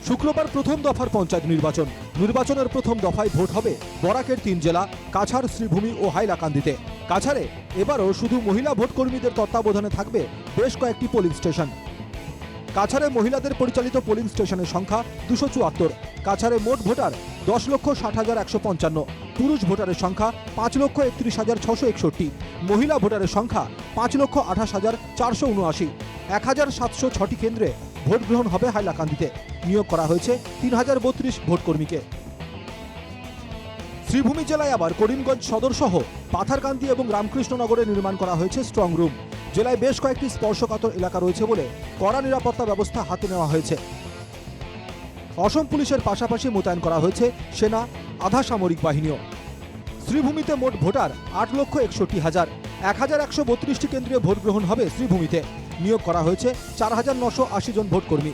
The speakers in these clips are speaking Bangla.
শুক্রবার প্রথম দফার পঞ্চায়েত নির্বাচনের প্রথম দফায় ভোট হবে বরাকের 3 জেলা কাছাড়, শ্রীভূমি ও হাইলাকান্দিতে। কাছাড়ে এবারও শুধু মহিলা ভোটকর্মীদের তত্ত্বাবধানে থাকবে বেশ কয়েকটি পোলিং স্টেশন। কাছাড়ে মহিলাদের পরিচালিত পোলিং স্টেশনের সংখ্যা 274। কাছাড়ে মোট ভোটার 10,60,155, পুরুষ ভোটারের সংখ্যা 5,31,661, মহিলা ভোটারের সংখ্যা 5,28,479। 1,706টি কেন্দ্রে ভোট গ্রহণ হবে হাইলাকান্দিতে। নিয়োগ করা হয়েছে 3,032 ভোটকর্মীকে। শ্রীভূমি জেলায় আবার করিমগঞ্জ সদর সহ পাথারকান্দি এবং রামকৃষ্ণনগরে নির্মাণ করা হয়েছে স্ট্রং রুম। জেলায় বেশ কয়েকটি স্পর্শকাতর এলাকা রয়েছে বলে কড়া নিরাপত্তা ব্যবস্থা হাতে নেওয়া হয়েছে। অসম পুলিশের পাশাপাশি মোতায়েন করা হয়েছে সেনা, আধা সামরিক বাহিনীও। শ্রীভূমিতে মোট ভোটার 8,61,000। 1,132টি কেন্দ্রে ভোট গ্রহণ হবে শ্রীভূমিতে। নিয়োগ করা হয়েছে 4,980 জন ভোটকর্মী।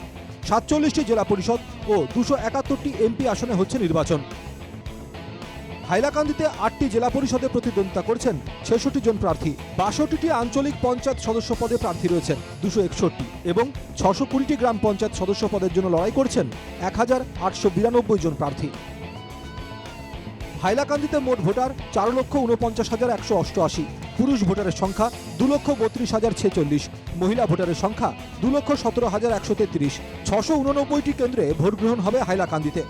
47টি জেলা পরিষদ ও 271টি এমপি আসনে হচ্ছে নির্বাচন। হাইলাকান্দিতে 8টি জেলা পরিষদে প্রতিদ্বন্দ্বিতা করছেন 66 জন প্রার্থী। 62টি আঞ্চলিক পঞ্চায়েত সদস্য পদে প্রার্থী রয়েছেন 261 এবং 620টি গ্রাম পঞ্চায়েত সদস্য পদের জন্য লড়াই করছেন 1,892 জন প্রার্থী। হাইলাকান্দিতে মোট ভোটার 4,49,188। পুরুষ ভোটারের সংখ্যা 2,32,046, মহিলা ভোটারের সংখ্যা 2,17,133। 689টি কেন্দ্রে ভোট গ্রহণ হবে হাইলাকান্দিতে।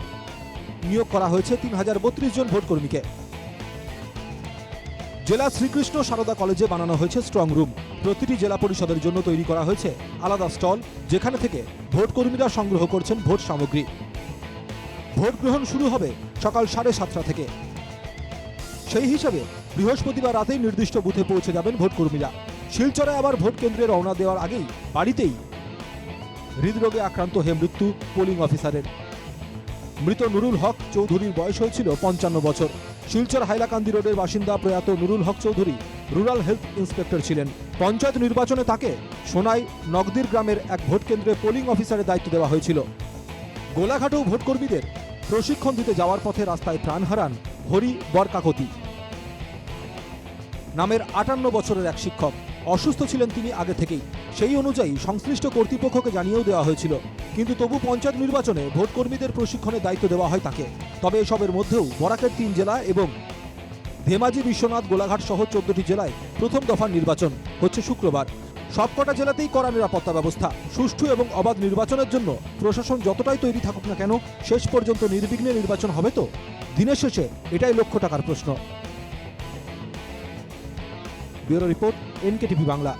নিয়োগ করা হয়েছে 3,032 জন ভোটকর্মীকে। জেলা শ্রীকৃষ্ণ সারদা কলেজে বানানো হয়েছে স্ট্রং রুম। প্রতিটি জেলা পরিষদের জন্য তৈরি করা হয়েছে আলাদা স্টল, যেখানে থেকে ভোটকর্মীরা সংগ্রহ করছেন ভোট সামগ্রী। ভোট গ্রহণ শুরু হবে সকাল 7:30 থেকে। সেই হিসাবে বৃহস্পতিবার রাতেই নির্দিষ্ট বুথে পৌঁছে যাবেন ভোটকর্মীরা। শিলচরে আবার ভোট কেন্দ্রে রওনা দেওয়ার আগেই বাড়িতেই হৃদরোগে আক্রান্ত হয়ে মৃত্যু পোলিং অফিসারের। মৃত নুরুল হক চৌধুরীর বয়স হয়েছিল 55 বছর। শিলচর হাইলাকান্দি রোডের বাসিন্দা প্রয়াত Nurul Haque Chowdhury rural health inspector ছিলেন। পঞ্চায়েত নির্বাচনে তাকে সোনাই নগদির গ্রামের এক ভোট কেন্দ্রে পোলিং অফিসারের দায়িত্ব দেওয়া হয়েছিল। গোলাঘাটেও ভোটকর্মীদের প্রশিক্ষণ দিতে যাওয়ার পথে রাস্তায় প্রাণ হারান হরি বরকাকতি নামের 58 বছরের এক শিক্ষক। অসুস্থ ছিলেন তিনি আগে থেকেই। সেই অনুযায়ী সংশ্লিষ্ট কর্তৃপক্ষকে জানিয়েও দেওয়া হয়েছিল, কিন্তু তবু পঞ্চায়েত নির্বাচনে ভোটকর্মীদের প্রশিক্ষণের দায়িত্ব দেওয়া হয় তাকে। তবে এসবের মধ্যেও বরাকের 3 জেলা এবং ধেমাজি, বিশ্বনাথ, গোলাঘাট সহ 14টি জেলায় প্রথম দফার নির্বাচন হচ্ছে শুক্রবার। সবকটা জেলাতেই কড়া নিরাপত্তা ব্যবস্থা। সুষ্ঠু এবং অবাধ নির্বাচনের জন্য প্রশাসন যতটাই তৈরি থাকুক না কেন, শেষ পর্যন্ত নির্বিঘ্নে নির্বাচন হবে তো? দিনের শেষে এটাই লক্ষ টাকার প্রশ্ন। Bureau report, NKTV Bangla.